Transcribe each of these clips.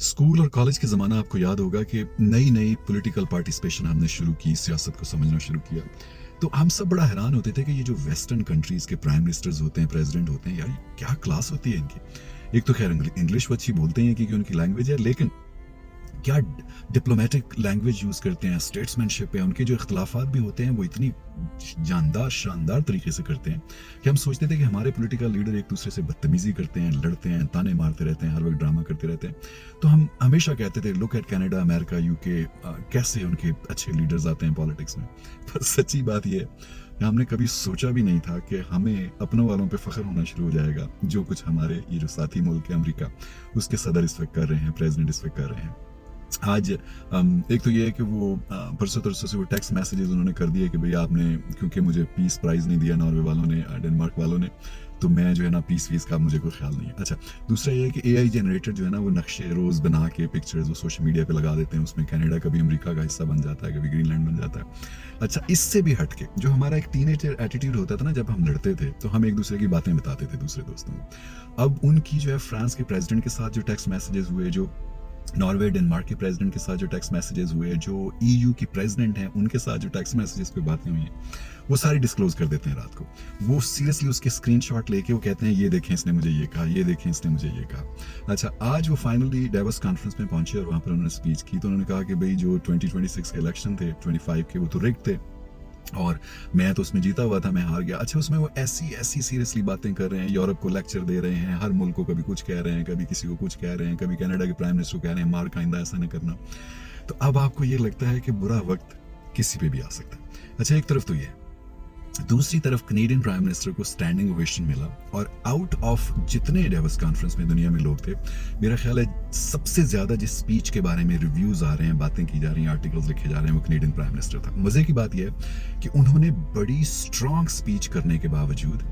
School और college के ज़माना आपको याद होगा कि नई-नई पॉलिटिकल पार्टिसिपेशन हमने शुरू की, सियासत को समझना शुरू किया। तो हम सब बड़ा हैरान होते थे कि ये जो वेस्टर्न कंट्रीज़ के प्राइम मिनिस्टर्स होते हैं, प्रेज़िडेंट होते हैं, यार ये क्या क्लास होती है इनकी। एक तो ख़ैर इंग्लिश वो अच्छी बोलते हैं क्योंकि उनकी लैंग्वेज है, लेकिन क्या डिप्लोमेटिक लैंग्वेज यूज़ करते हैं, स्टेट्समैनशिप है, उनके जो इख्तिलाफ़ात भी होते हैं वो इतनी जानदार, शानदार तरीके से करते हैं कि हम सोचते थे कि हमारे पॉलिटिकल लीडर एक दूसरे से बदतमीज़ी करते हैं, लड़ते हैं, ताने मारते रहते हैं, हर वक्त ड्रामा करते रहते हैं। तो हम हमेशा कहते थे look at Canada, America, UK, कैसे उनके अच्छे लीडर्स आते हैं पॉलिटिक्स में। पर सच्ची बात ये है कि हमने कभी सोचा भी नहीं था कि हमें अपनों वालों पे फ़ख्र होना शुरू हो जाएगा, जो कुछ हमारे ये जो साथी मुल्क है अमेरिका, उसके सदर इस वक्त कर रहे हैं, प्रेसिडेंट इस वक्त कर रहे हैं। आज एक तो ये है कि वो परसों तरसों से वो टेक्स्ट मैसेजेस उन्होंने कर दिए कि भाई आपने क्योंकि मुझे पीस प्राइज़ नहीं दिया नॉर्वे वालों ने, डेनमार्क वालों ने, तो मैं जो है ना पीस वीस का मुझे कोई ख्याल नहीं है। अच्छा, दूसरा ये है कि एआई जनरेटर जो है ना वो नक्शे रोज़ बना के पिक्चर्स वो सोशल मीडिया पे लगा देते हैं, उसमें कनाडा कभी अमेरिका का हिस्सा बन जाता है, कभी ग्रीनलैंड बन जाता है। अच्छा, इससे भी हट के जो हमारा एक टीनेजर एटीट्यूड होता था ना, जब हम लड़ते थे तो हम एक दूसरे की बातें बताते थे दूसरे दोस्तों को। अब उनकी जो है फ्रांस के प्रेसिडेंट के साथ जो टेक्स्ट मैसेजेस हुए, जो नॉर्वे डेनमार्क के प्रेसिडेंट के साथ जो टेक्स्ट मैसेजेस हुए, जो ईयू की प्रेसिडेंट हैं उनके साथ जो टेक्स्ट मैसेजेस पे बातें हुई हैं, वो सारी डिस्क्लोज कर देते हैं रात को। वो सीरियसली उसके स्क्रीनशॉट लेके वो कहते हैं ये देखें इसने मुझे ये कहा, ये देखें इसने मुझे ये कहा। अच्छा, आज वो फाइनली डेवोस कॉन्फ्रेंस में पहुंचे और वहाँ पर उन्होंने स्पीच की, तो उन्होंने कहा कि भाई जो 2026 के इलेक्शन थे, 25 के, वो तो रिग्ड थे और मैं तो उसमें जीता हुआ था, मैं हार गया। अच्छा, उसमें वो ऐसी सीरियसली बातें कर रहे हैं, यूरोप को लेक्चर दे रहे हैं, हर मुल्क को कभी कुछ कह रहे हैं, कभी किसी को कुछ कह रहे हैं, कभी कनाडा के प्राइम मिनिस्टर को कह रहे हैं मार आइंदा ऐसा नहीं करना। तो अब आपको ये लगता है कि बुरा वक्त किसी पे भी आ सकता है। अच्छा, एक तरफ तो ये है, दूसरी तरफ कनेडियन प्राइम मिनिस्टर को स्टैंडिंग ओवेशन मिला और आउट ऑफ जितने डेवस कॉन्फ्रेंस में दुनिया में लोग थे, मेरा ख्याल है सबसे ज्यादा जिस स्पीच के बारे में रिव्यूज आ रहे हैं, बातें की जा रही हैं, आर्टिकल्स लिखे जा रहे हैं, वो कनेडियन प्राइम मिनिस्टर था। मजे की बात यह है कि उन्होंने बड़ी स्ट्रॉन्ग स्पीच करने के बावजूद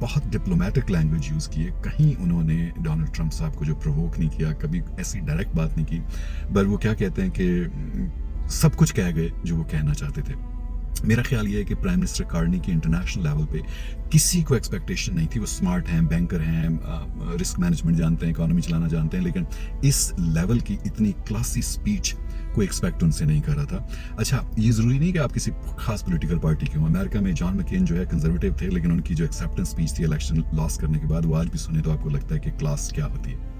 बहुत डिप्लोमेटिक लैंग्वेज यूज़ की है। कहीं उन्होंने डोनाल्ड ट्रंप साहब को जो प्रोवोक नहीं किया, कभी ऐसी डायरेक्ट बात नहीं की, पर वो क्या कहते हैं कि सब कुछ कह गए जो वो कहना चाहते थे। मेरा ख्याल ये है कि प्राइम मिनिस्टर कार्नी की इंटरनेशनल लेवल पे किसी को एक्सपेक्टेशन नहीं थी। वो स्मार्ट हैं, बैंकर हैं, रिस्क मैनेजमेंट जानते हैं, इकोनॉमी चलाना जानते हैं, लेकिन इस लेवल की इतनी क्लासी स्पीच कोई एक्सपेक्ट उनसे नहीं कर रहा था। अच्छा, ये ज़रूरी नहीं कि आप किसी खास पॉलिटिकल पार्टी के हो। अमेरिका में जॉन मैकेन जो है कंजर्वेटिव थे, लेकिन उनकी जो एक्सेप्टेंस स्पीच थी इलेक्शन लॉस करने के बाद, वो आज भी सुने तो आपको लगता है कि क्लास क्या होती है।